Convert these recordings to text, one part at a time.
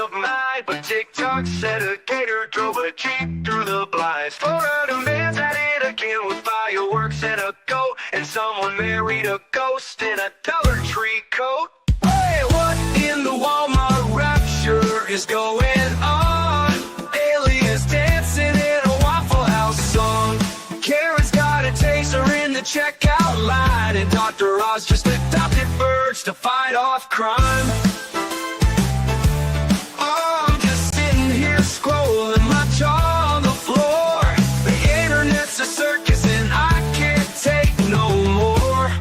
of mine. But TikTok said a gator drove a Jeep through the blinds. Florida man's at it again with fireworks and a goat. And someone married a ghost in a Dollar Tree coat. Hey, what in the Walmart rapture is going on? Aliens dancing in a Waffle House song. Karen's got a taser in the checkout line. And Dr. Oz just adopted birds to fight off crime. Oh, I'm just sitting here scrolling my jaw on the floor. The internet's a circus and I can't take no more.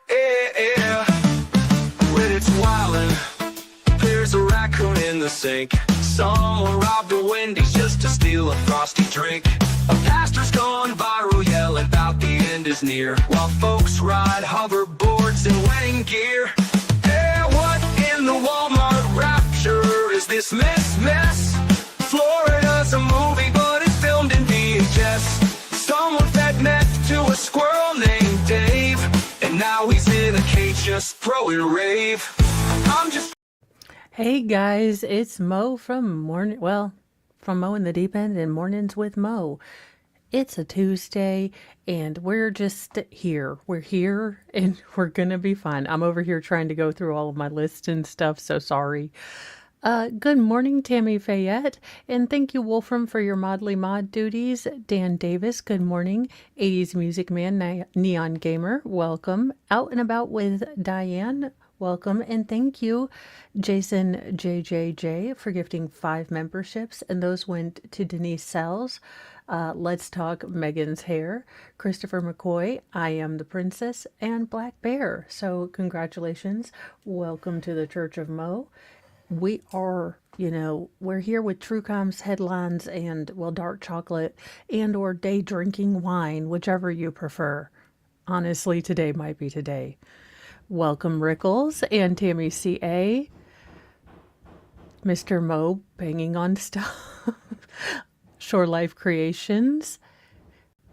Yeah, when it's wildin', there's a raccoon in the sink. Someone robbed a Wendy's just to steal a frosty drink. A pastor's gone viral yelling about the end is near, while folks ride hoverboards in wedding gear. Yeah, what in the Walmart rapture is this mess? Florida's a movie, but it's filmed in VHS. Someone fed meth to a squirrel named Dave, and now he's in a cage just throwing rave. I'm just... Hey guys, it's Mo from Mo in the Deep End and Mornings with Mo. It's a Tuesday and we're just here. We're here and we're gonna be fine. I'm over here trying to go through all of my lists and stuff, so sorry. Good morning, Tammy Fayette, and thank you, Wolfram, for your Modly Mod duties. Dan Davis, good morning. 80s Music Man, Neon Gamer, welcome. Out and About with Diane, welcome, and thank you, Jason JJJ, for gifting 5 memberships, and those went to Denise Sells. Let's Talk Megan's Hair, Christopher McCoy, I Am the Princess, and Black Bear. So congratulations. Welcome to the Church of Mo. We are, we're here with TrueCom's headlines and, dark chocolate and or day drinking wine, whichever you prefer. Honestly, today might be today. Welcome, Rickles and Tammy C.A. Mr. Mo banging on stuff. Shore Life Creations.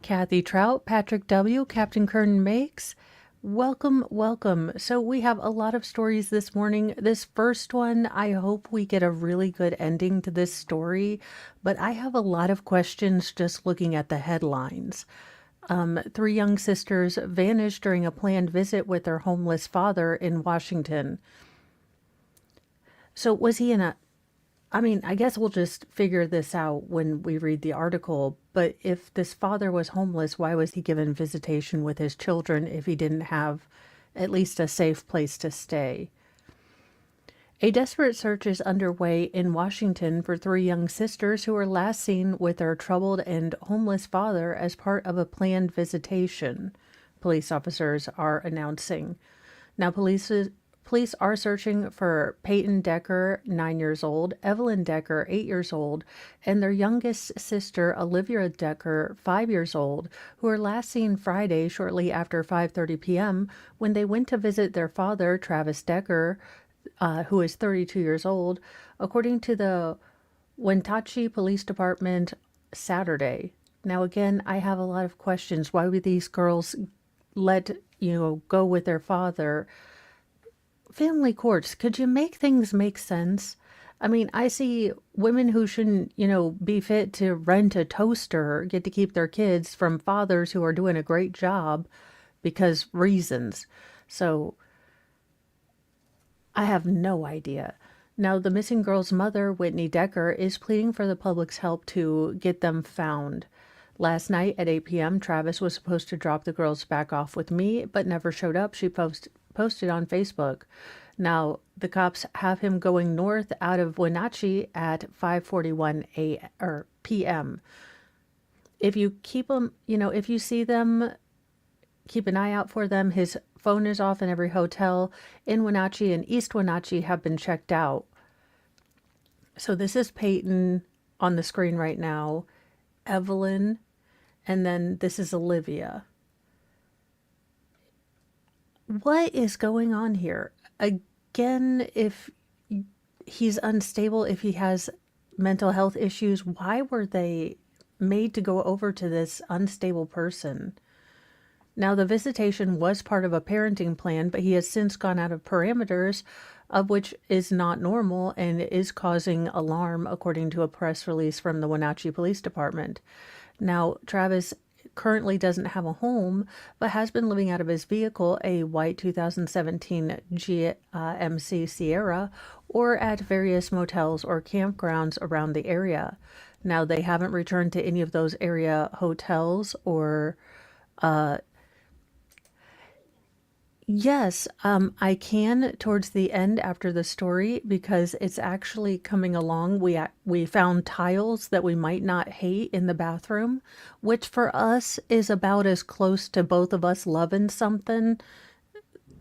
Kathy Trout, Patrick W., Captain Kernan Makes. Welcome, welcome. So we have a lot of stories this morning. This first one, I hope we get a really good ending to this story, but I have a lot of questions just looking at the headlines. 3 young sisters vanished during a planned visit with their homeless father in Washington. So was he I guess we'll just figure this out when we read the article, but if this father was homeless, why was he given visitation with his children if he didn't have at least a safe place to stay? A desperate search is underway in Washington for 3 young sisters who were last seen with their troubled and homeless father as part of a planned visitation, police officers are announcing. Now, police are searching for Peyton Decker, 9 years old, Evelyn Decker, 8 years old, and their youngest sister, Olivia Decker, 5 years old, who were last seen Friday shortly after 5:30 p.m. when they went to visit their father, Travis Decker, who is 32 years old, according to the Wenatchee Police Department Saturday. Now, again, I have a lot of questions. Why would these girls go with their father? Family courts, could you make things make sense? I see women who shouldn't, be fit to rent a toaster get to keep their kids from fathers who are doing a great job because reasons. So I have no idea. Now, the missing girl's mother, Whitney Decker, is pleading for the public's help to get them found. Last night at 8 p.m., Travis was supposed to drop the girls back off with me, but never showed up. She posted on Facebook. Now, the cops have him going north out of Wenatchee at 5:41 p.m. If you keep them, if you see them, keep an eye out for them. His phone is off in every hotel in Wenatchee and East Wenatchee have been checked out. So this is Peyton on the screen right now, Evelyn, and then this is Olivia. What is going on here? Again, if he's unstable, if he has mental health issues, why were they made to go over to this unstable person? Now, the visitation was part of a parenting plan, but he has since gone out of parameters of which is not normal and is causing alarm, according to a press release from the Wenatchee Police Department. Now, Travis currently doesn't have a home, but has been living out of his vehicle, a white 2017 GMC Sierra, or at various motels or campgrounds around the area. Now, they haven't returned to any of those area hotels or yes, I can towards the end after the story because it's actually coming along. We found tiles that we might not hate in the bathroom, which for us is about as close to both of us loving something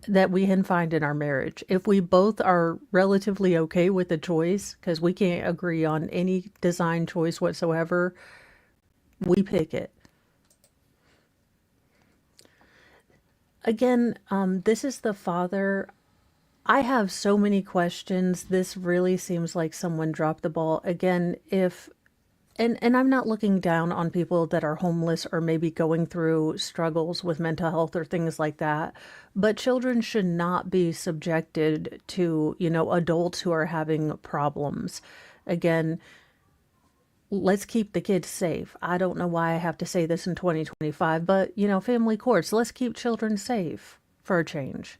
that we can find in our marriage. If we both are relatively okay with the choice, because we can't agree on any design choice whatsoever, we pick it. Again, this is the father. I have so many questions. This really seems like someone dropped the ball. Again, if and I'm not looking down on people that are homeless or maybe going through struggles with mental health or things like that, but children should not be subjected to, adults who are having problems. Again, let's keep the kids safe. I don't know why I have to say this in 2025, but family courts, let's keep children safe for a change.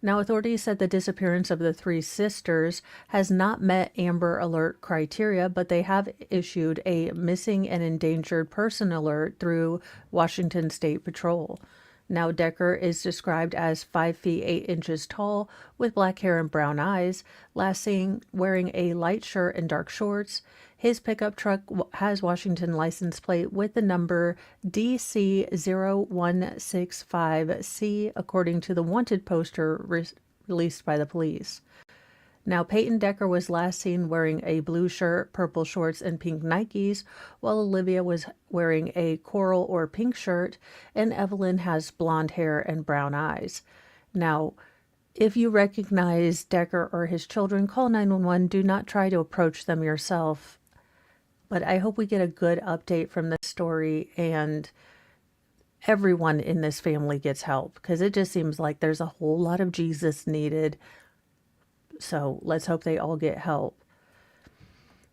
Now, authorities said the disappearance of the three sisters has not met Amber Alert criteria, but they have issued a missing and endangered person alert through Washington State Patrol. Now, Decker is described as 5 feet 8 inches tall with black hair and brown eyes, last seen wearing a light shirt and dark shorts. His pickup truck has Washington license plate with the number DC0165C, according to the wanted poster released by the police. Now, Peyton Decker was last seen wearing a blue shirt, purple shorts, and pink Nikes, while Olivia was wearing a coral or pink shirt, and Evelyn has blonde hair and brown eyes. Now, if you recognize Decker or his children, call 911. Do not try to approach them yourself. But I hope we get a good update from this story and everyone in this family gets help, because it just seems like there's a whole lot of Jesus needed. So let's hope they all get help.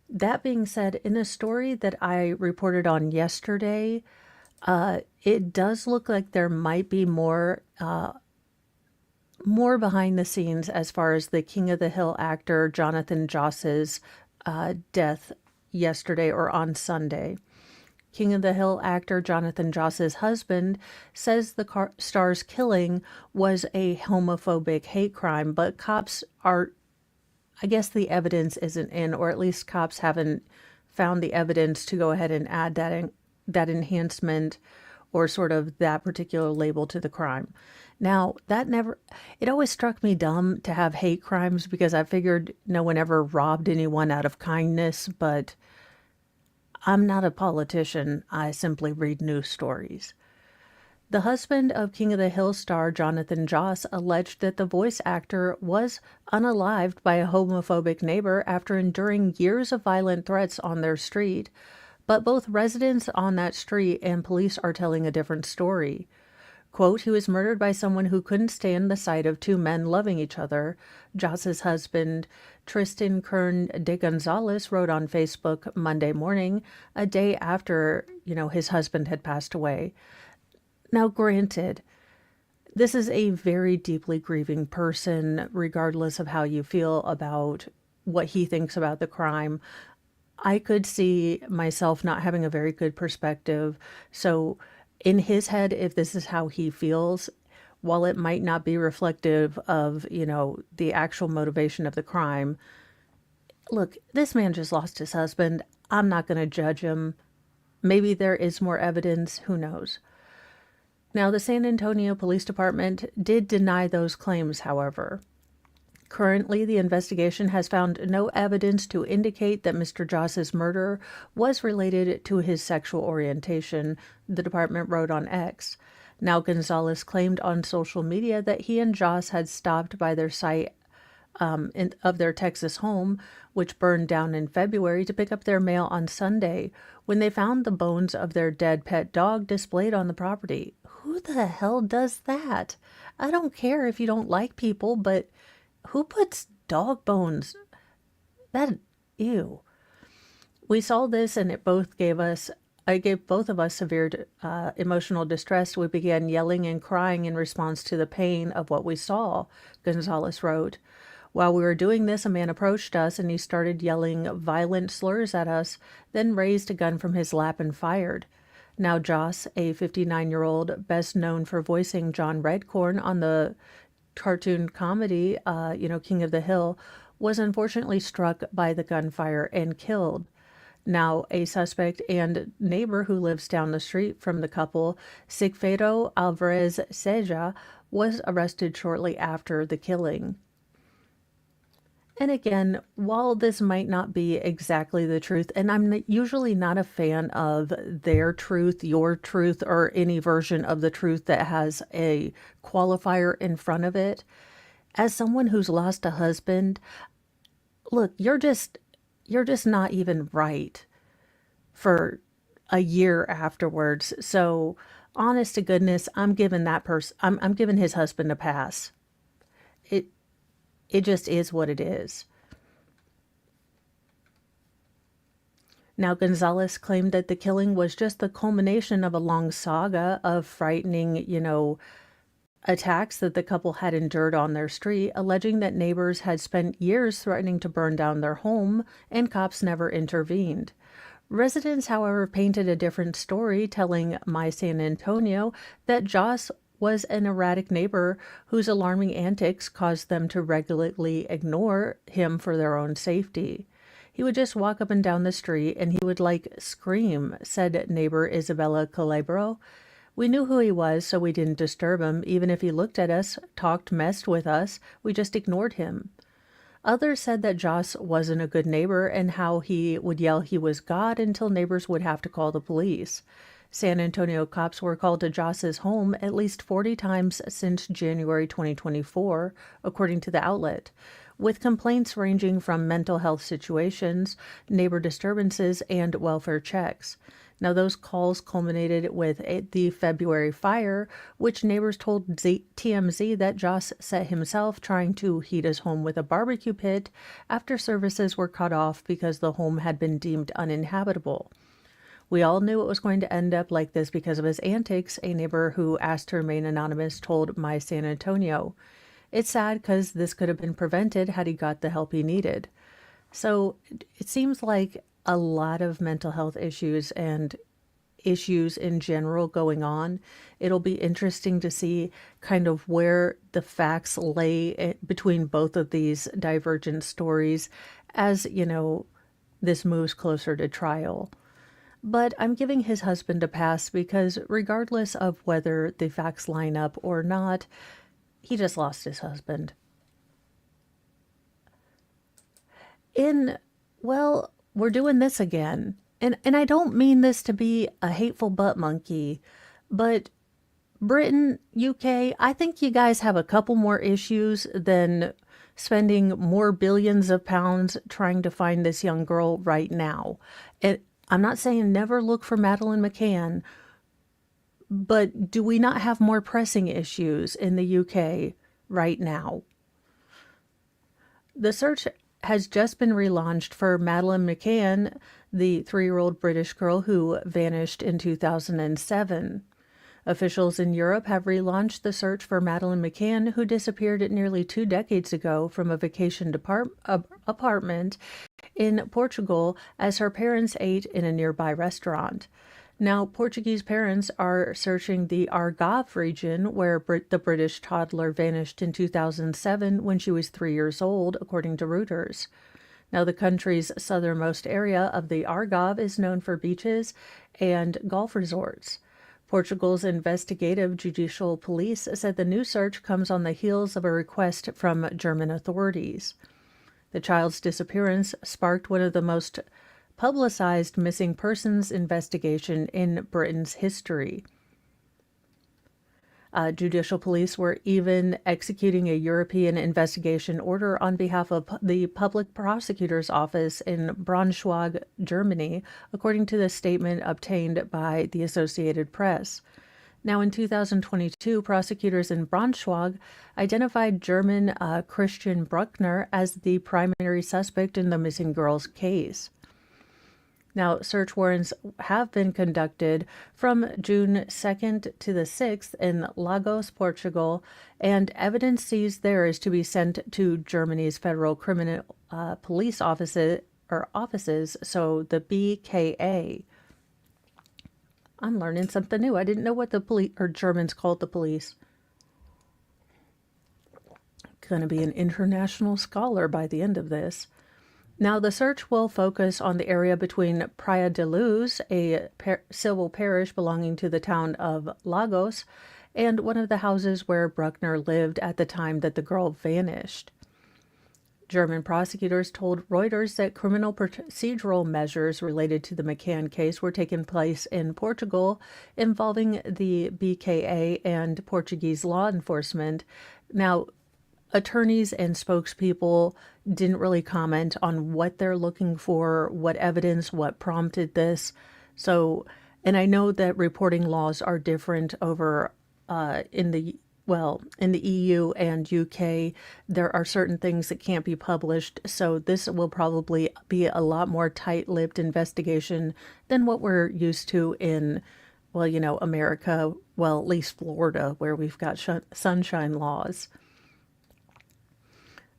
That being said, in a story that I reported on yesterday, it does look like there might be more behind the scenes as far as the King of the Hill actor Jonathan Joss's death yesterday or on Sunday. King of the Hill actor Jonathan Joss's husband says the star's killing was a homophobic hate crime, but cops are, I guess the evidence isn't in, or at least cops haven't found the evidence to go ahead and add that enhancement or sort of that particular label to the crime. Now, it always struck me dumb to have hate crimes because I figured no one ever robbed anyone out of kindness, but I'm not a politician. I simply read news stories. The husband of King of the Hill star Jonathan Joss alleged that the voice actor was unalived by a homophobic neighbor after enduring years of violent threats on their street, but both residents on that street and police are telling a different story. Quote, he was murdered by someone who couldn't stand the sight of two men loving each other. Joss's husband, Tristan Kern de Gonzalez, wrote on Facebook Monday morning, a day after, his husband had passed away. Now, granted, this is a very deeply grieving person, regardless of how you feel about what he thinks about the crime. I could see myself not having a very good perspective. So in his head, if this is how he feels, while it might not be reflective of, the actual motivation of the crime, look, this man just lost his husband. I'm not going to judge him. Maybe there is more evidence. Who knows? Now, the San Antonio Police Department did deny those claims, however. Currently, the investigation has found no evidence to indicate that Mr. Joss's murder was related to his sexual orientation, the department wrote on X. Now, Gonzalez claimed on social media that he and Joss had stopped by their site of their Texas home, which burned down in February, to pick up their mail on Sunday, when they found the bones of their dead pet dog displayed on the property. Who the hell does that? I don't care if you don't like people, but Who puts dog bones? That, ew. We saw this and I gave both of us severe emotional distress. We began yelling and crying in response to the pain of what we saw, Gonzalez wrote. While we were doing this, a man approached us and he started yelling violent slurs at us, then raised a gun from his lap and fired. Now, Joss, a 59-year-old, best known for voicing John Redcorn on the cartoon comedy, King of the Hill, was unfortunately struck by the gunfire and killed. Now, a suspect and neighbor who lives down the street from the couple, Sigfredo Alvarez Seja, was arrested shortly after the killing. And again, while this might not be exactly the truth, and I'm usually not a fan of their truth, your truth, or any version of the truth that has a qualifier in front of it, as someone who's lost a husband, look, you're just not even right for a year afterwards. So, honest to goodness, I'm giving that person, I'm giving his husband a pass. It it just is what it is. Now, Gonzalez claimed that the killing was just the culmination of a long saga of frightening, attacks that the couple had endured on their street, alleging that neighbors had spent years threatening to burn down their home and cops never intervened. Residents, however, painted a different story, telling My San Antonio that Joss was an erratic neighbor whose alarming antics caused them to regularly ignore him for their own safety. He would just walk up and down the street and he would scream, said neighbor Isabella Calabro. We knew who he was, so we didn't disturb him. Even if he looked at us, talked, messed with us, we just ignored him. Others said that Joss wasn't a good neighbor and how he would yell he was God until neighbors would have to call the police. San Antonio cops were called to Joss's home at least 40 times since January 2024, according to the outlet, with complaints ranging from mental health situations, neighbor disturbances, and welfare checks. Now, those calls culminated with the February fire, which neighbors told TMZ that Joss set himself trying to heat his home with a barbecue pit after services were cut off because the home had been deemed uninhabitable. We all knew it was going to end up like this because of his antics, a neighbor who asked to remain anonymous told My San Antonio. It's sad because this could have been prevented had he got the help he needed. So it seems like a lot of mental health issues and issues in general going on. It'll be interesting to see kind of where the facts lay between both of these divergent stories as, this moves closer to trial. But I'm giving his husband a pass because regardless of whether the facts line up or not, he just lost his husband. We're doing this again. And I don't mean this to be a hateful butt monkey, but Britain, UK, I think you guys have a couple more issues than spending more billions of pounds trying to find this young girl right now. And I'm not saying never look for Madeleine McCann, but do we not have more pressing issues in the UK right now? The search has just been relaunched for Madeleine McCann, the 3-year-old British girl who vanished in 2007. Officials in Europe have relaunched the search for Madeleine McCann, who disappeared nearly 2 decades ago from a vacation apartment in Portugal as her parents ate in a nearby restaurant. Now, Portuguese parents are searching the Algarve region where the British toddler vanished in 2007 when she was 3 years old, according to Reuters. Now, the country's southernmost area of the Algarve is known for beaches and golf resorts. Portugal's investigative judicial police said the new search comes on the heels of a request from German authorities. The child's disappearance sparked one of the most publicized missing persons investigation in Britain's history. Judicial police were even executing a European investigation order on behalf of the public prosecutor's office in Braunschweig, Germany, according to the statement obtained by the Associated Press. Now, in 2022, prosecutors in Braunschweig identified German Christian Bruckner as the primary suspect in the missing girls case. Now, search warrants have been conducted from June 2nd to the 6th in Lagos, Portugal, and evidence seized there is to be sent to Germany's Federal Criminal Police offices, so the BKA. I'm learning something new. I didn't know what the police or Germans called the police. Going to be an international scholar by the end of this. Now, the search will focus on the area between Praia de Luz, a civil parish belonging to the town of Lagos, and one of the houses where Bruckner lived at the time that the girl vanished. German prosecutors told Reuters that criminal procedural measures related to the McCann case were taking place in Portugal, involving the BKA and Portuguese law enforcement. Now, attorneys and spokespeople didn't really comment on what they're looking for, what evidence, what prompted this. So, and I know that reporting laws are different over in the EU and UK. There are certain things that can't be published, so this will probably be a lot more tight-lipped investigation than what we're used to in, America, at least Florida, where we've got sunshine laws.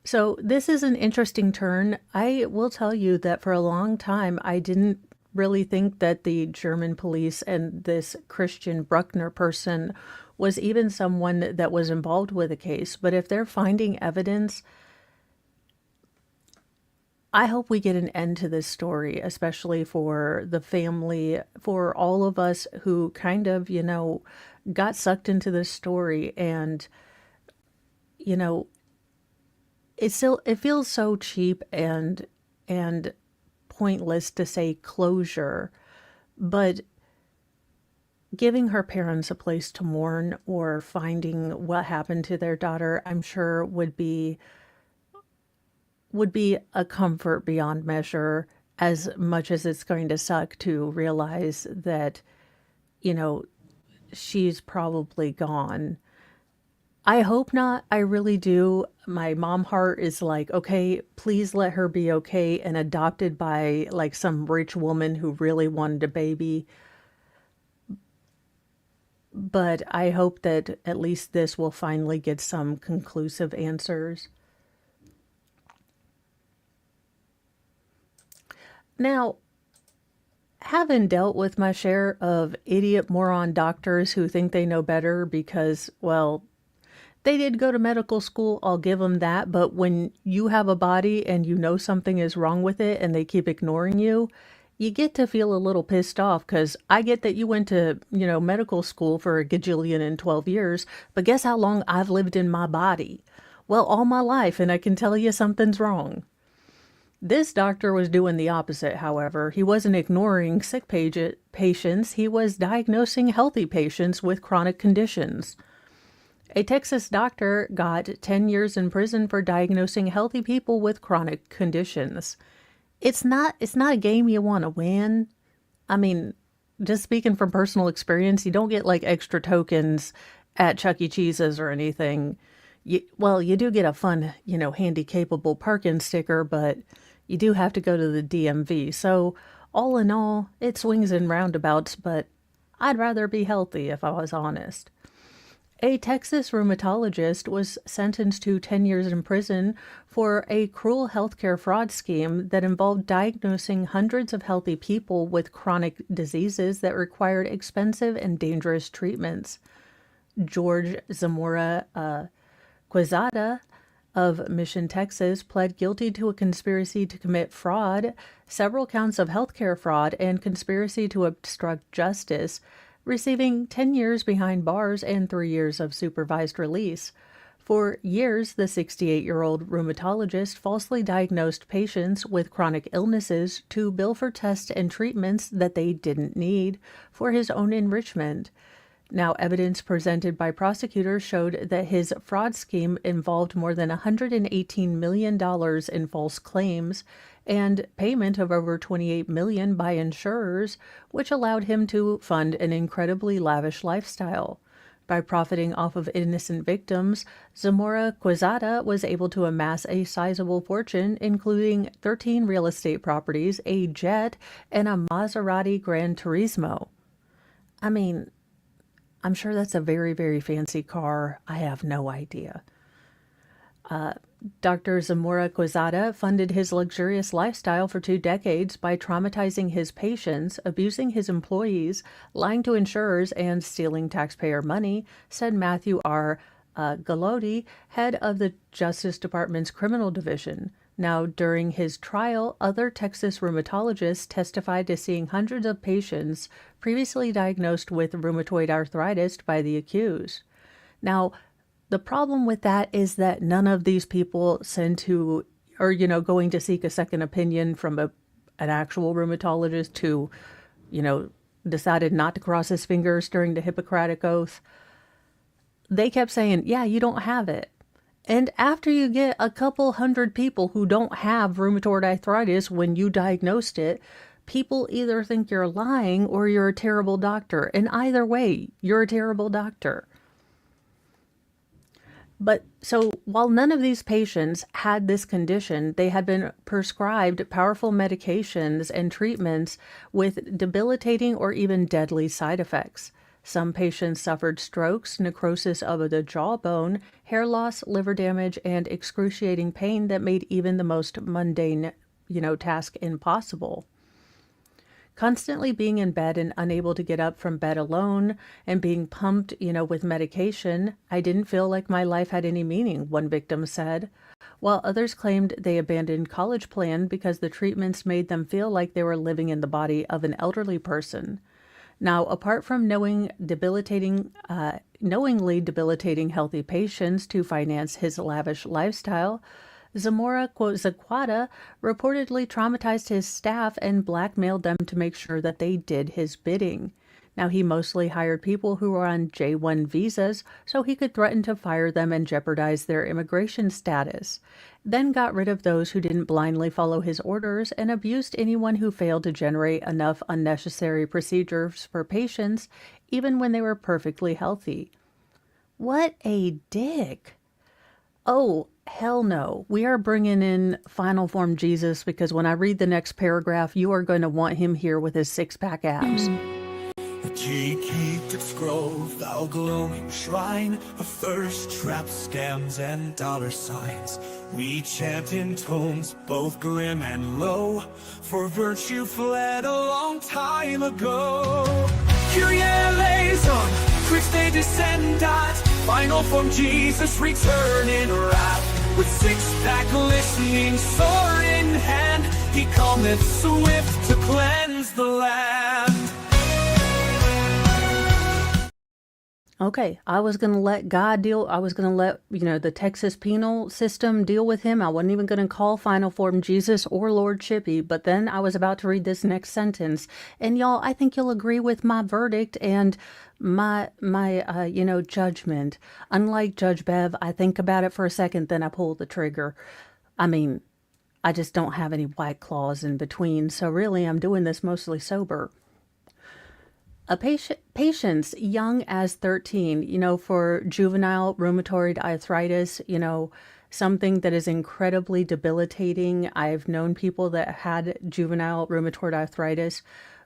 So this is an interesting turn. I will tell you that for a long time, I didn't really think that the German police and this Christian Bruckner person was even someone that was involved with a case. But if they're finding evidence, I hope we get an end to this story, especially for the family, for all of us who kind of, got sucked into this story. And, it feels so cheap and pointless to say closure, but giving her parents a place to mourn or finding what happened to their daughter, I'm sure would be a comfort beyond measure, as much as it's going to suck to realize that, she's probably gone. I hope not. I really do. My mom heart is like, okay, please let her be okay and adopted by like some rich woman who really wanted a baby. But I hope that at least this will finally get some conclusive answers. Now, having dealt with my share of idiot moron doctors who think they know better because, they did go to medical school, I'll give them that. But when you have a body and you know something is wrong with it and they keep ignoring you, you get to feel a little pissed off, because I get that you went to, medical school for a gajillion and 12 years, but guess how long I've lived in my body? Well, all my life, and I can tell you something's wrong. This doctor was doing the opposite, however. He wasn't ignoring sick patients, he was diagnosing healthy patients with chronic conditions. A Texas doctor got 10 years in prison for diagnosing healthy people with chronic conditions. It's not a game you want to win. I mean, just speaking from personal experience, you don't get like extra tokens at Chuck E. Cheese's or anything. You do get a fun, handy capable parking sticker, but you do have to go to the DMV. So all in all, it swings and roundabouts, but I'd rather be healthy if I was honest. A Texas rheumatologist was sentenced to 10 years in prison for a cruel healthcare fraud scheme that involved diagnosing hundreds of healthy people with chronic diseases that required expensive and dangerous treatments. George Zamora Quezada of Mission, Texas, pled guilty to a conspiracy to commit fraud, several counts of healthcare fraud, and conspiracy to obstruct justice, receiving 10 years behind bars and 3 years of supervised release. For years, the 68-year-old rheumatologist falsely diagnosed patients with chronic illnesses to bill for tests and treatments that they didn't need for his own enrichment. Now, evidence presented by prosecutors showed that his fraud scheme involved more than $118 million in false claims and payment of over $28 million by insurers, which allowed him to fund an incredibly lavish lifestyle. By profiting off of innocent victims, Zamora Quezada was able to amass a sizable fortune, including 13 real estate properties, a jet, and a Maserati Gran Turismo. I mean, I'm sure that's a very, very fancy car. I have no idea. Dr. Zamora Quezada funded his luxurious lifestyle for 2 decades by traumatizing his patients, abusing his employees, lying to insurers, and stealing taxpayer money, said Matthew R. Galoti, head of the Justice Department's Criminal Division. Now, during his trial, other Texas rheumatologists testified to seeing hundreds of patients previously diagnosed with rheumatoid arthritis by the accused. Now, the problem with that is that none of these people sent to, or, going to seek a second opinion from an actual rheumatologist who, decided not to cross his fingers during the Hippocratic Oath. They kept saying, yeah, you don't have it. And after you get a couple hundred people who don't have rheumatoid arthritis when you diagnosed it, people either think you're lying or you're a terrible doctor. And either way, you're a terrible doctor. But so while none of these patients had this condition, they had been prescribed powerful medications and treatments with debilitating or even deadly side effects. Some patients suffered strokes, necrosis of the jawbone, hair loss, liver damage, and excruciating pain that made even the most mundane, task impossible. Constantly being in bed and unable to get up from bed alone and being pumped, with medication, I didn't feel like my life had any meaning, one victim said, while others claimed they abandoned college plan because the treatments made them feel like they were living in the body of an elderly person. Now, apart from knowingly debilitating healthy patients to finance his lavish lifestyle, Zamora Quezada reportedly traumatized his staff and blackmailed them to make sure that they did his bidding. Now, he mostly hired people who were on J-1 visas so he could threaten to fire them and jeopardize their immigration status, then got rid of those who didn't blindly follow his orders and abused anyone who failed to generate enough unnecessary procedures for patients, even when they were perfectly healthy. What a dick! Oh, hell no. We are bringing in final form Jesus because when I read the next paragraph, you are going to want him here with his 6-pack abs. The G-Keep grove, thou glowing shrine of thirst traps, scams, and dollar signs. We chant in tones both grim and low, for virtue fled a long time ago. Kyrie eleison, Christe descendat, final form Jesus return in wrath. With 6-pack listening, sword in hand, he cometh swift to cleanse the land. Okay, I was going to let God deal. I was going to let, the Texas penal system deal with him. I wasn't even going to call final form Jesus or Lord Chippy. But then I was about to read this next sentence. And y'all, I think you'll agree with my verdict and my judgment. Unlike Judge Bev, I think about it for a second, then I pull the trigger. I mean, I just don't have any white claws in between. So really, I'm doing this mostly sober. Patients young as 13, for juvenile rheumatoid arthritis, something that is incredibly debilitating. I've known people that had juvenile rheumatoid arthritis,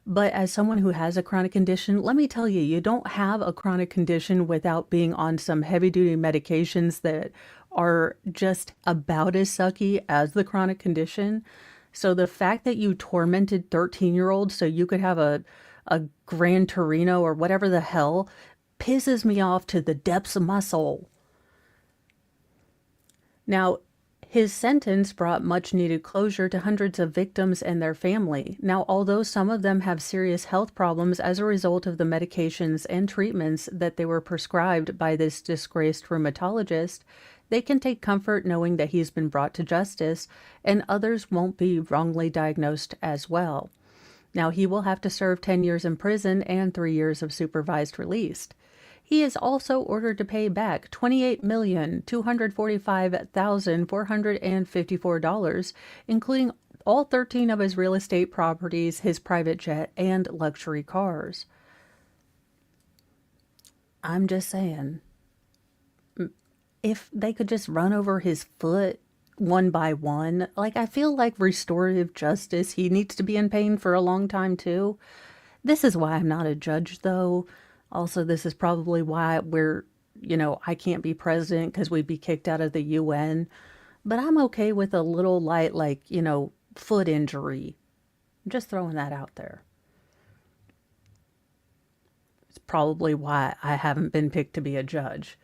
but as someone who has a chronic condition, let me tell you, you don't have a chronic condition without being on some heavy-duty medications that are just about as sucky as the chronic condition. So the fact that you tormented 13-year-olds so you could have a Gran Torino or whatever the hell pisses me off to the depths of my soul. Now, his sentence brought much needed closure to hundreds of victims and their family. Now, although some of them have serious health problems as a result of the medications and treatments that they were prescribed by this disgraced rheumatologist, they can take comfort knowing that he's been brought to justice and others won't be wrongly diagnosed as well. Now, he will have to serve 10 years in prison and 3 years of supervised release. He is also ordered to pay back $28,245,454, including all 13 of his real estate properties, his private jet, and luxury cars. I'm just saying, if they could just run over his foot one by one, like I feel like restorative justice, he needs to be in pain for a long time too. This is why I'm not a judge though. Also, this is probably why I can't be president because we'd be kicked out of the UN. But I'm okay with a little light, foot injury. I'm just throwing that out there. It's probably why I haven't been picked to be a judge.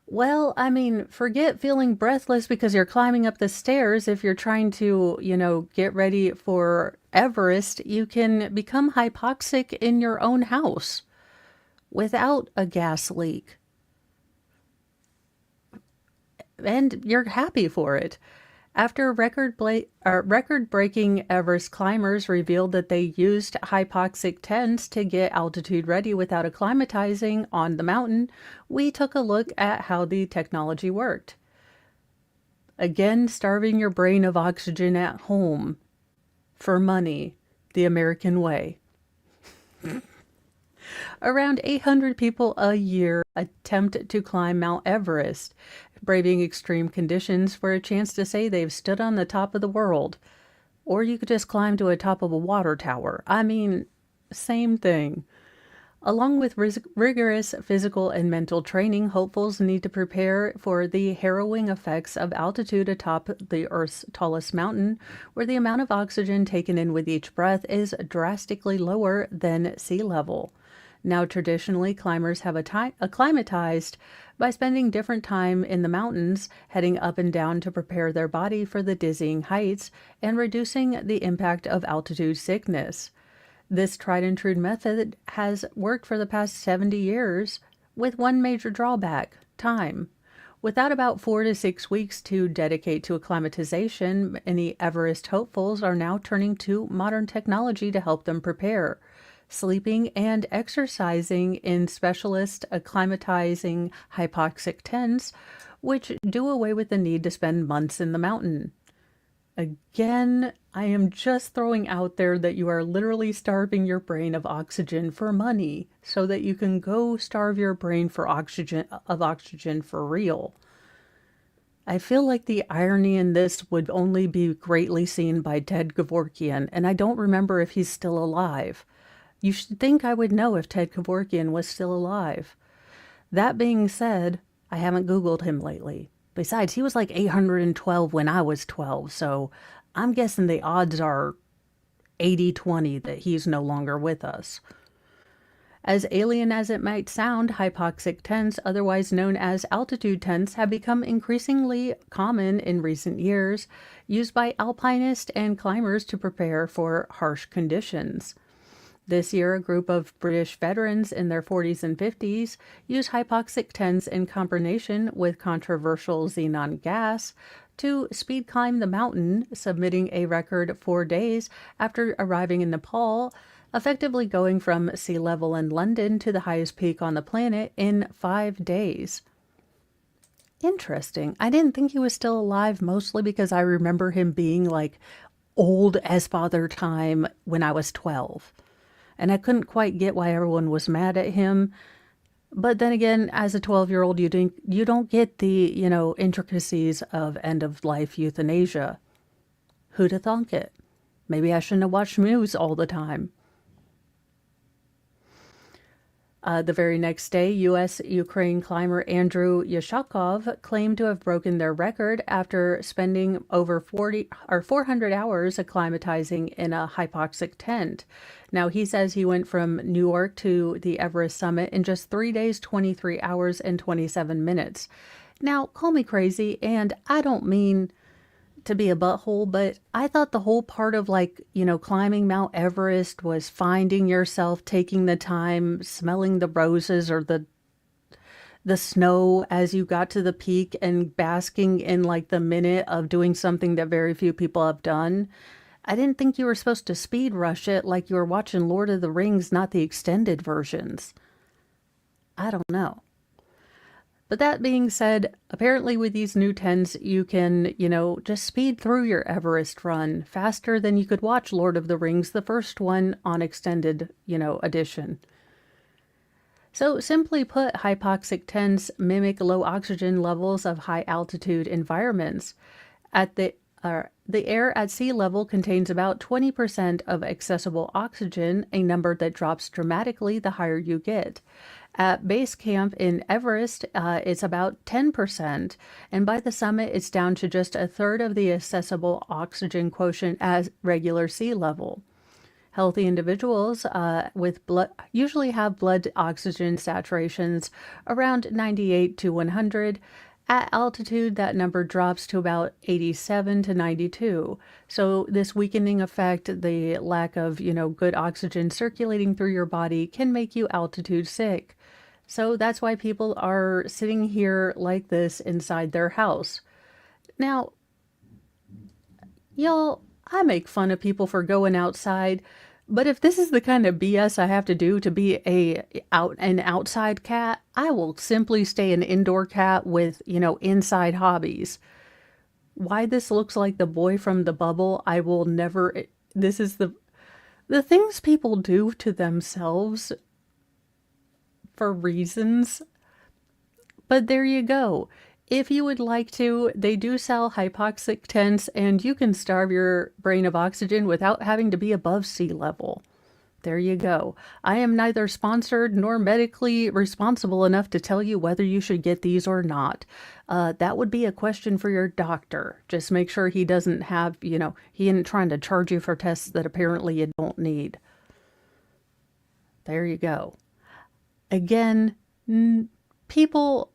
Well, I mean, forget feeling breathless because you're climbing up the stairs. If you're trying to, get ready for Everest, you can become hypoxic in your own house without a gas leak. And you're happy for it. After record-breaking Everest climbers revealed that they used hypoxic tents to get altitude ready without acclimatizing on the mountain, we took a look at how the technology worked. Again, starving your brain of oxygen at home for money, the American way. Around 800 people a year attempt to climb Mount Everest, braving extreme conditions for a chance to say they've stood on the top of the world. Or you could just climb to the top of a water tower. I mean, same thing. Along with rigorous physical and mental training, hopefuls need to prepare for the harrowing effects of altitude atop the Earth's tallest mountain, where the amount of oxygen taken in with each breath is drastically lower than sea level. Now, traditionally, climbers have acclimatized by spending different time in the mountains, heading up and down to prepare their body for the dizzying heights and reducing the impact of altitude sickness. This tried and true method has worked for the past 70 years, with one major drawback: time. Without about 4 to 6 weeks to dedicate to acclimatization, many Everest hopefuls are now turning to modern technology to help them prepare. Sleeping and exercising in specialist acclimatizing hypoxic tents, which do away with the need to spend months in the mountain. Again, I am just throwing out there that you are literally starving your brain of oxygen for money so that you can go starve your brain for oxygen for real. I feel like the irony in this would only be greatly seen by Ted Kevorkian, and I don't remember if he's still alive. You should think I would know if Ted Kevorkian was still alive. That being said, I haven't Googled him lately. Besides, he was like 812 when I was 12, so I'm guessing the odds are 80-20 that he's no longer with us. As alien as it might sound, hypoxic tents, otherwise known as altitude tents, have become increasingly common in recent years, used by alpinists and climbers to prepare for harsh conditions. This year, a group of British veterans in their 40s and 50s used hypoxic tents in combination with controversial xenon gas to speed climb the mountain, submitting a record 4 days after arriving in Nepal, effectively going from sea level in London to the highest peak on the planet in 5 days. Interesting. I didn't think he was still alive, mostly because I remember him being like old as Father Time when I was 12. And I couldn't quite get why everyone was mad at him. But then again, as a 12-year-old, you don't get the, intricacies of end-of-life euthanasia. Who'd have thunk it? Maybe I shouldn't have watched Muse all the time. The very next day, U.S.-Ukraine climber Andrew Yashakov claimed to have broken their record after spending over 400 hours acclimatizing in a hypoxic tent. Now, he says he went from New York to the Everest summit in just 3 days, 23 hours, and 27 minutes. Now, call me crazy, and I don't mean to be a butthole, but I thought the whole part of climbing Mount Everest was finding yourself, taking the time, smelling the roses or the snow as you got to the peak and basking in the minute of doing something that very few people have done. I didn't think you were supposed to speed rush it like you were watching Lord of the Rings, not the extended versions. I don't know. But that being said, apparently with these new 10s, you can, just speed through your Everest run faster than you could watch Lord of the Rings, the first one on extended, edition. So simply put, hypoxic 10s mimic low oxygen levels of high altitude environments. At the air at sea level contains about 20% of accessible oxygen, a number that drops dramatically the higher you get. At base camp in Everest, it's about 10%, and by the summit, it's down to just a third of the accessible oxygen quotient at regular sea level. Healthy individuals with blood usually have blood oxygen saturations around 98 to 100. At altitude, that number drops to about 87 to 92. So this weakening effect, the lack of, good oxygen circulating through your body, can make you altitude sick. So that's why people are sitting here like this inside their house. Now, y'all, I make fun of people for going outside, but if this is the kind of BS I have to do to be an outside cat, I will simply stay an indoor cat with, inside hobbies. Why this looks like the boy from the bubble, I will never. This is the things people do to themselves for reasons. But there you go. If you would like to, they do sell hypoxic tents, and you can starve your brain of oxygen without having to be above sea level. There you go. I am neither sponsored nor medically responsible enough to tell you whether you should get these or not. That would be a question for your doctor. Just make sure he doesn't have, he isn't trying to charge you for tests that apparently you don't need. There you go. Again, people,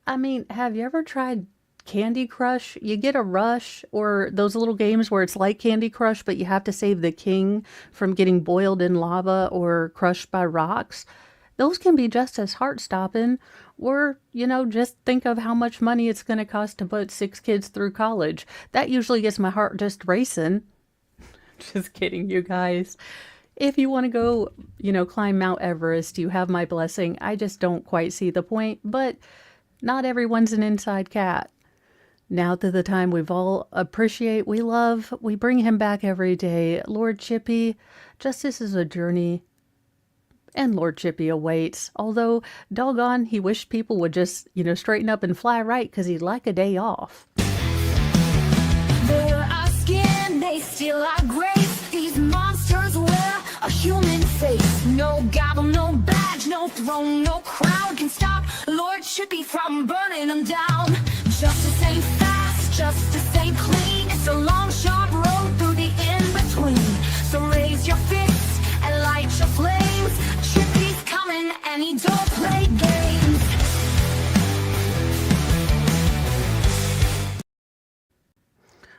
I mean, have you ever tried Candy Crush? You get a rush, or those little games where it's like Candy Crush, but you have to save the king from getting boiled in lava or crushed by rocks. Those can be just as heart-stopping, or, just think of how much money it's going to cost to put 6 kids through college. That usually gets my heart just racing. Just kidding, you guys. If you want to go, climb Mount Everest, you have my blessing. I just don't quite see the point, but not everyone's an inside cat. Now to the time we've all appreciate, we love, we bring him back every day. Lord Chippy, justice is a journey, and Lord Chippy awaits. Although, doggone, he wished people would just, straighten up and fly right, because he'd like a day off. They're our skin, they steal our grace. These monsters wear a human face. No gavel, no badge, no throne, no crown can stop Lord Chippy from burning them down. Justice ain't fast, justice ain't clean. It's a long, sharp road through the in-between. So raise your fists and light your flames. Chippy's coming and he don't play games.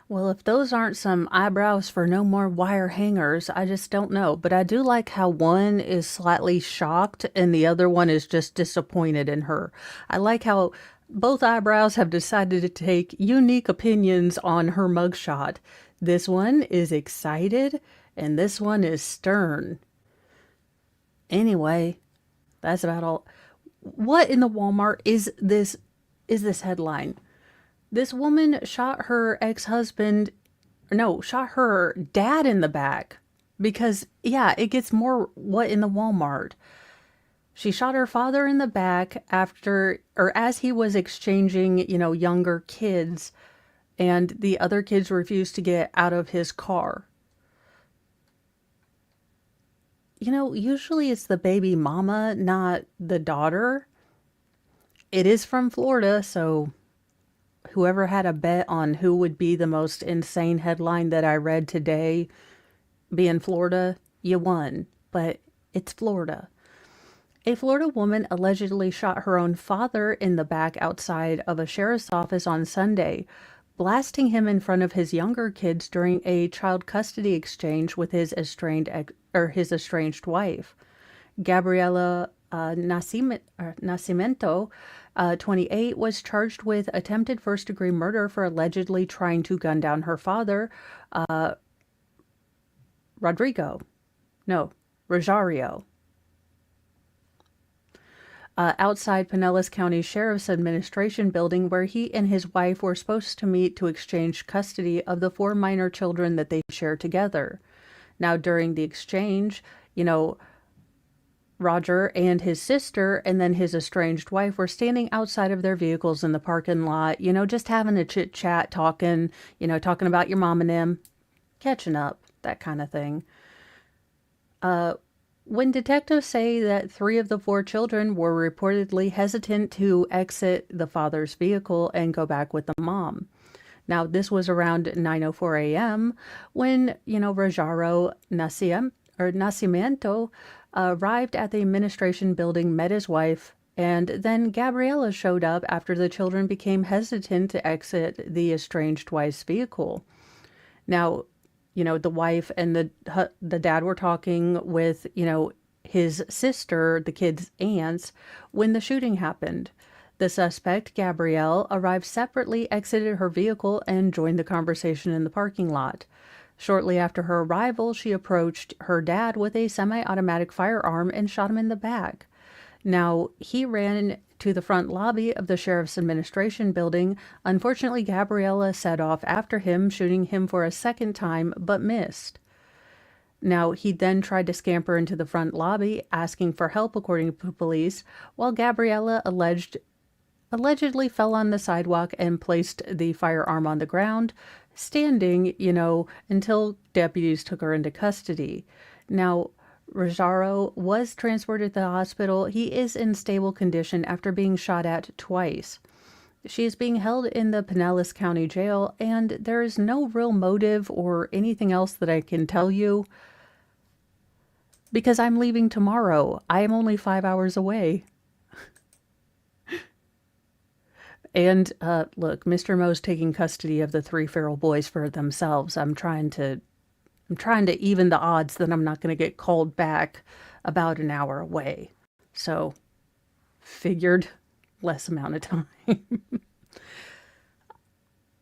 Well, if those aren't some eyebrows for no more wire hangers, I just don't know. But I do like how one is slightly shocked and the other one is just disappointed in her. I like how both eyebrows have decided to take unique opinions on her mugshot. This one is excited and this one is stern. Anyway, that's about all. What in the Walmart is this headline? This woman shot her ex-husband, shot her dad in the back because, yeah, it gets more what in the Walmart. She shot her father in the back as he was exchanging, younger kids, and the other kids refused to get out of his car. Usually it's the baby mama, not the daughter. It is from Florida, so whoever had a bet on who would be the most insane headline that I read today, being Florida, you won. But it's Florida. A Florida woman allegedly shot her own father in the back outside of a sheriff's office on Sunday, blasting him in front of his younger kids during a child custody exchange with his estranged wife. Gabriela Nascimento, 28, was charged with attempted first-degree murder for allegedly trying to gun down her father, Rosario. outside Pinellas County Sheriff's Administration building, where he and his wife were supposed to meet to exchange custody of the 4 minor children that they share together. Now, during the exchange, Roger and his sister and then his estranged wife were standing outside of their vehicles in the parking lot, just having a chit chat, talking about your mom and them, catching up, that kind of thing. When detectives say that 3 of the 4 children were reportedly hesitant to exit the father's vehicle and go back with the mom. Now, this was around 9:04 a.m. when, Rogero Nascimento arrived at the administration building, met his wife, and then Gabriela showed up after the children became hesitant to exit the estranged wife's vehicle. Now, the wife and the dad were talking with, his sister, the kids' aunts, when the shooting happened. The suspect, Gabrielle, arrived separately, exited her vehicle, and joined the conversation in the parking lot. Shortly after her arrival, she approached her dad with a semi-automatic firearm and shot him in the back. Now, he ran to the front lobby of the Sheriff's Administration building. Unfortunately, Gabriella set off after him, shooting him for a second time, but missed. Now, he then tried to scamper into the front lobby, asking for help, according to police, while Gabriella allegedly fell on the sidewalk and placed the firearm on the ground, standing, until deputies took her into custody. Now, Rogero was transported to the hospital. He is in stable condition after being shot at twice. She is being held in the Pinellas County Jail, and there is no real motive or anything else that I can tell you, because I'm leaving tomorrow. I am only 5 hours away. And look, Mr. Mo's taking custody of the 3 feral boys for themselves. I'm trying to even the odds that I'm not going to get called back about an hour away. So, figured less amount of time.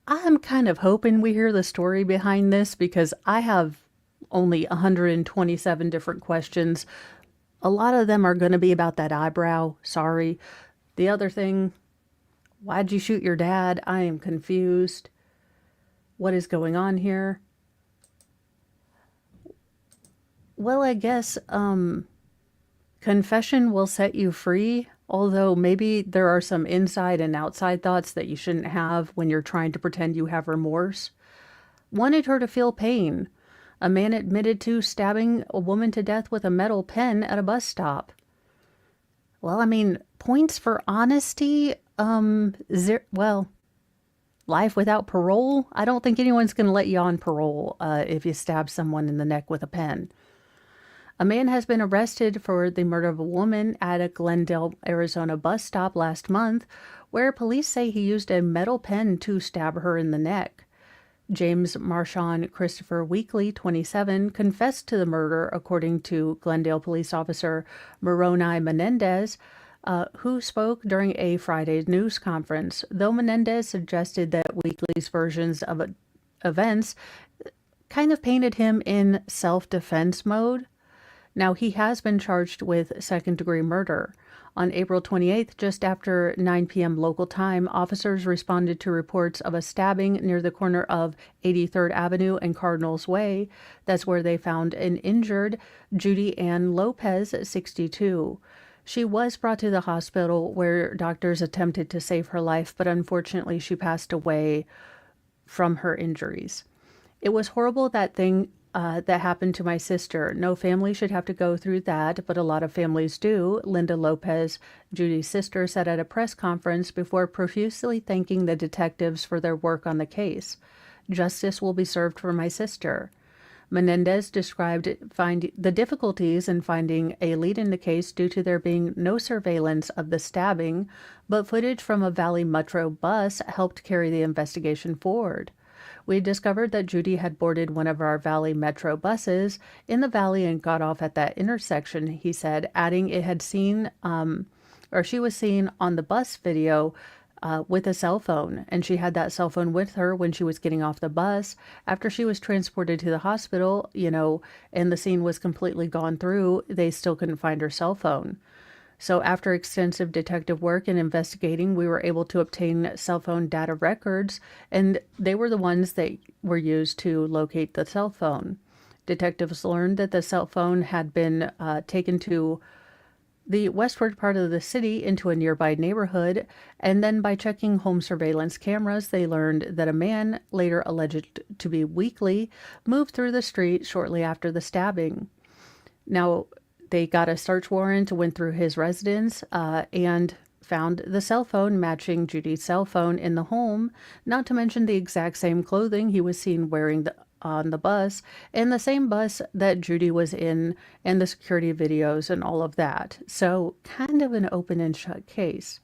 I'm kind of hoping we hear the story behind this, because I have only 127 different questions. A lot of them are going to be about that eyebrow. Sorry. The other thing, why'd you shoot your dad? I am confused. What is going on here? Well, I guess confession will set you free, although maybe there are some inside and outside thoughts that you shouldn't have when you're trying to pretend you have remorse. Wanted her to feel pain. A man admitted to stabbing a woman to death with a metal pen at a bus stop. Well, I mean, points for honesty, life without parole? I don't think anyone's going to let you on parole if you stab someone in the neck with a pen. A man has been arrested for the murder of a woman at a Glendale, Arizona bus stop last month, where police say he used a metal pen to stab her in the neck. James Marshawn Christopher Weekly, 27, confessed to the murder, according to Glendale police officer Moroni Menendez, who spoke during a Friday news conference, though Menendez suggested that Weekly's versions of events kind of painted him in self-defense mode. Now, he has been charged with second-degree murder. On April 28th, just after 9 p.m. local time, officers responded to reports of a stabbing near the corner of 83rd Avenue and Cardinals Way. That's where they found an injured Judy Ann Lopez, 62. She was brought to the hospital where doctors attempted to save her life, but unfortunately she passed away from her injuries. It was horrible, that thing that happened to my sister. No family should have to go through that, but a lot of families do, Linda Lopez, Judy's sister, said at a press conference before profusely thanking the detectives for their work on the case. Justice will be served for my sister. Menendez described the difficulties in finding a lead in the case due to there being no surveillance of the stabbing, but footage from a Valley Metro bus helped carry the investigation forward. We discovered that Judy had boarded one of our Valley Metro buses in the Valley and got off at that intersection, he said, adding she was seen on the bus video with a cell phone, and she had that cell phone with her when she was getting off the bus. After she was transported to the hospital, and the scene was completely gone through, they still couldn't find her cell phone. So after extensive detective work and investigating, we were able to obtain cell phone data records, and they were the ones that were used to locate the cell phone. Detectives learned that the cell phone had been taken to the westward part of the city into a nearby neighborhood, and then by checking home surveillance cameras, they learned that a man, later alleged to be Weekly, moved through the street shortly after the stabbing. Now, they got a search warrant, went through his residence, and found the cell phone matching Judy's cell phone in the home, not to mention the exact same clothing he was seen wearing on the bus, and the same bus that Judy was in, and the security videos and all of that. So, kind of an open and shut case.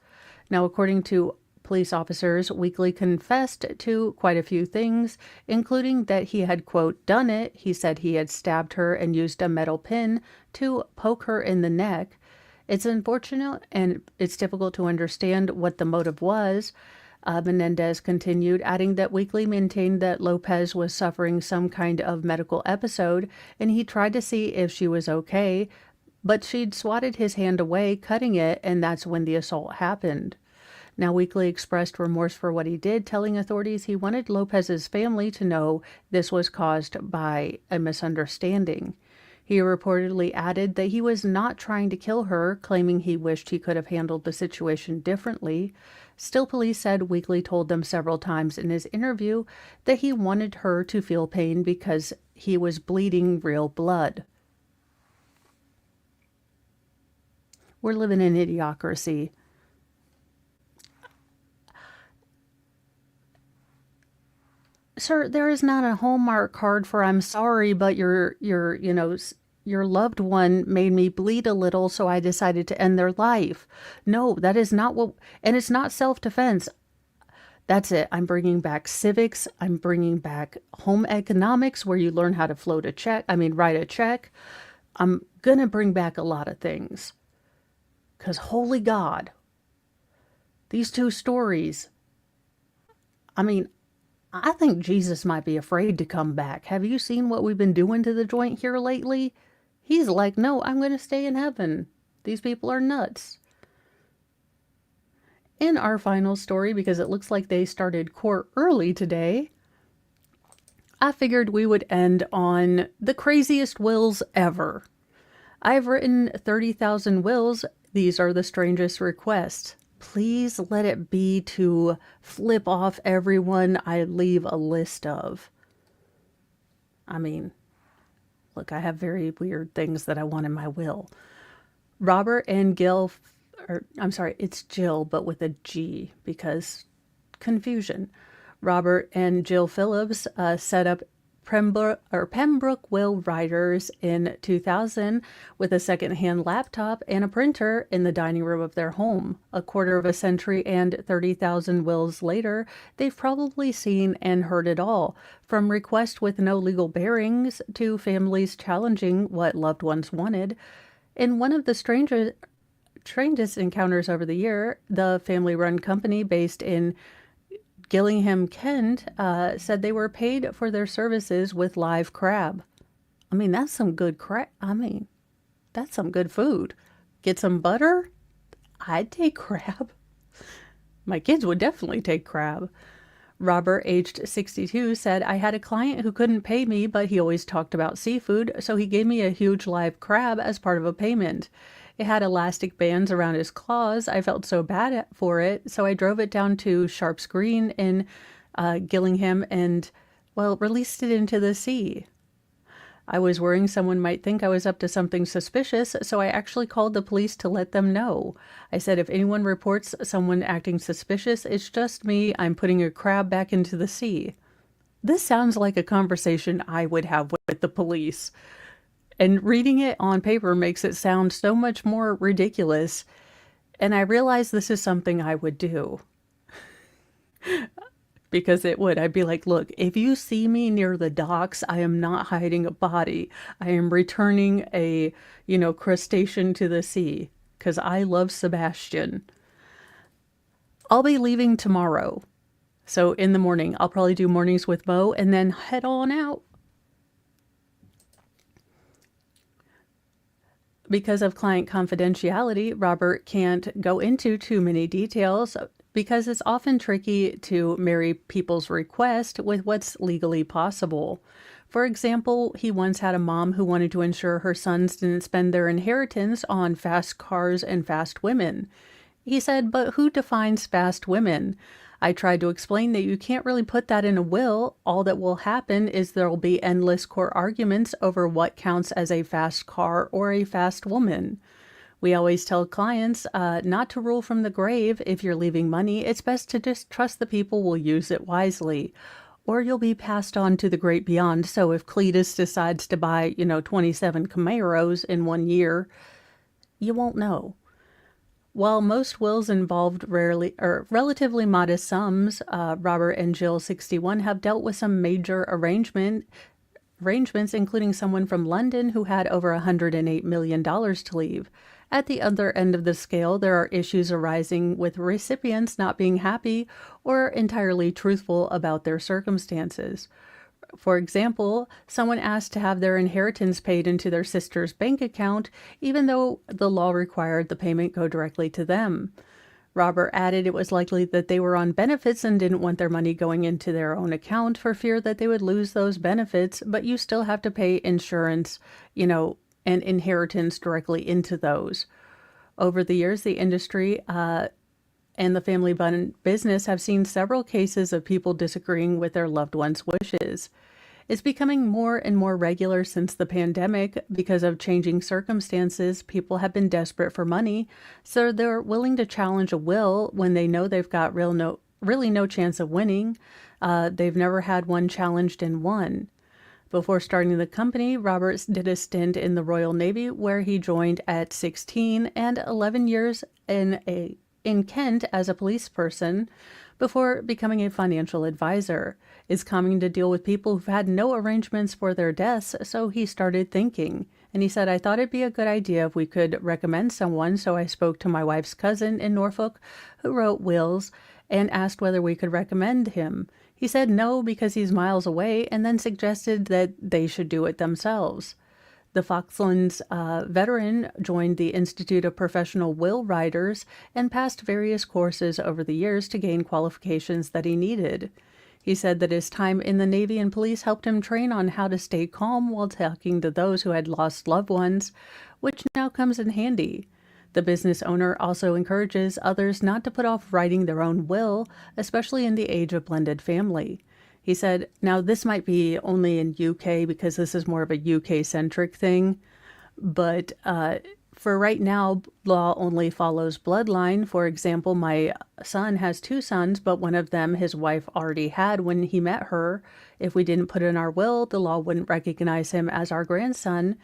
Now, according to police officers, Weekly confessed to quite a few things, including that he had, quote, done it. He said he had stabbed her and used a metal pin to poke her in the neck. It's unfortunate and it's difficult to understand what the motive was. Menendez continued, adding that Weekly maintained that Lopez was suffering some kind of medical episode, and he tried to see if she was okay, but she'd swatted his hand away, cutting it, and that's when the assault happened. Now, Weekly expressed remorse for what he did, telling authorities he wanted Lopez's family to know this was caused by a misunderstanding. He reportedly added that he was not trying to kill her, claiming he wished he could have handled the situation differently. Still, police said Weekly told them several times in his interview that he wanted her to feel pain because he was bleeding real blood. We're living in idiocracy. Sir, there is not a Hallmark card for "I'm sorry, but your loved one made me bleed a little, so I decided to end their life." No, that is not what, and it's not self-defense. That's it. I'm bringing back civics. I'm bringing back home economics, where you learn how to write a check. I'm going to bring back a lot of things. Because holy God, these two stories, I think Jesus might be afraid to come back. Have you seen what we've been doing to the joint here lately? He's like, no, I'm going to stay in heaven. These people are nuts. In our final story, because it looks like they started court early today, I figured we would end on the craziest wills ever. I've written 30,000 wills. These are the strangest requests. Please let it be to flip off everyone I leave a list of. Look, I have very weird things that I want in my will. Robert and Gil, it's Jill, but with a G, because confusion. Robert and Jill Phillips set up Pembroke Will Writers in 2000 with a second-hand laptop and a printer in the dining room of their home. A quarter of a century and 30,000 wills later, they've probably seen and heard it all, from requests with no legal bearings to families challenging what loved ones wanted. In one of the strangest encounters over the year, the family-run company based in Gillingham, Kent, said they were paid for their services with live crab. That's some good crab. That's some good food. Get some butter? I'd take crab. My kids would definitely take crab. Robert, aged 62, said, I had a client who couldn't pay me, but he always talked about seafood, so he gave me a huge live crab as part of a payment. It had elastic bands around his claws. I felt so bad for it, so I drove it down to Sharps Green in Gillingham and, released it into the sea. I was worrying someone might think I was up to something suspicious, so I actually called the police to let them know. I said, if anyone reports someone acting suspicious, it's just me. I'm putting a crab back into the sea. This sounds like a conversation I would have with the police. And reading it on paper makes it sound so much more ridiculous. And I realize this is something I would do. Because it would. I'd be like, look, if you see me near the docks, I am not hiding a body. I am returning a, crustacean to the sea. Because I love Sebastian. I'll be leaving tomorrow. So in the morning, I'll probably do mornings with Mo and then head on out. Because of client confidentiality, Robert can't go into too many details because it's often tricky to marry people's request with what's legally possible. For example, he once had a mom who wanted to ensure her sons didn't spend their inheritance on fast cars and fast women. He said, "But who defines fast women?" I tried to explain that you can't really put that in a will. All that will happen is there'll be endless court arguments over what counts as a fast car or a fast woman. We always tell clients not to rule from the grave. If you're leaving money, it's best to just trust the people will use it wisely, or you'll be passed on to the great beyond. So if Cletus decides to buy, 27 Camaros in 1 year, you won't know. While most wills involved rarely or relatively modest sums, Robert and Jill, 61, have dealt with some major arrangements, including someone from London who had over $108 million to leave. At the other end of the scale, there are issues arising with recipients not being happy or entirely truthful about their circumstances. For example, someone asked to have their inheritance paid into their sister's bank account, even though the law required the payment go directly to them. Robert added it was likely that they were on benefits and didn't want their money going into their own account for fear that they would lose those benefits, but you still have to pay insurance, and inheritance directly into those. Over the years, the industry and the family business have seen several cases of people disagreeing with their loved ones' wishes. It's becoming more and more regular since the pandemic because of changing circumstances. People have been desperate for money, so they're willing to challenge a will when they know they've got really no chance of winning. They've never had one challenged and won. Before starting the company, Roberts did a stint in the Royal Navy where he joined at 16 and 11 years in Kent as a police person before becoming a financial advisor. It's common to deal with people who've had no arrangements for their deaths, so he started thinking. And he said, "I thought it'd be a good idea if we could recommend someone, so I spoke to my wife's cousin in Norfolk who wrote wills and asked whether we could recommend him. He said no because he's miles away and then suggested that they should do it themselves." The Falklands veteran joined the Institute of Professional Will Writers and passed various courses over the years to gain qualifications that he needed. He said that his time in the Navy and police helped him train on how to stay calm while talking to those who had lost loved ones, which now comes in handy. The business owner also encourages others not to put off writing their own will, especially in the age of blended family. He said, now this might be only in UK because this is more of a UK-centric thing, but for right now, law only follows bloodline. For example, my son has 2 sons, but one of them his wife already had when he met her. If we didn't put in our will, the law wouldn't recognize him as our grandson.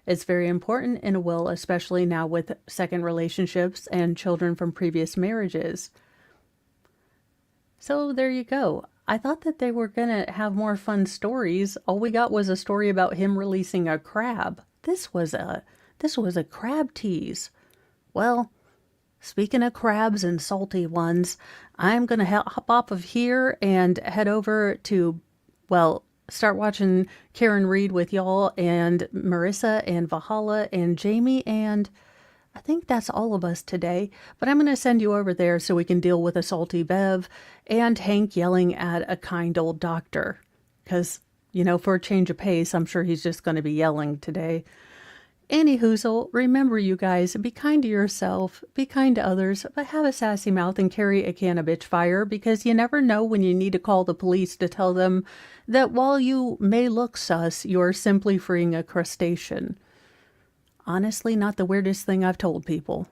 It's very important in a will, especially now with second relationships and children from previous marriages. So there you go. I thought that they were going to have more fun stories. All we got was a story about him releasing a crab. This was a crab tease. Well, speaking of crabs and salty ones, I'm going to hop off of here and head over to, start watching Karen Reed with y'all and Marissa and Valhalla and Jamie, and I think that's all of us today, but I'm going to send you over there so we can deal with a salty Bev and Hank yelling at a kind old doctor. Because, for a change of pace, I'm sure he's just going to be yelling today. Anyhoozle, remember you guys, be kind to yourself, be kind to others, but have a sassy mouth and carry a can of bitch fire because you never know when you need to call the police to tell them that while you may look sus, you're simply freeing a crustacean. Honestly, not the weirdest thing I've told people.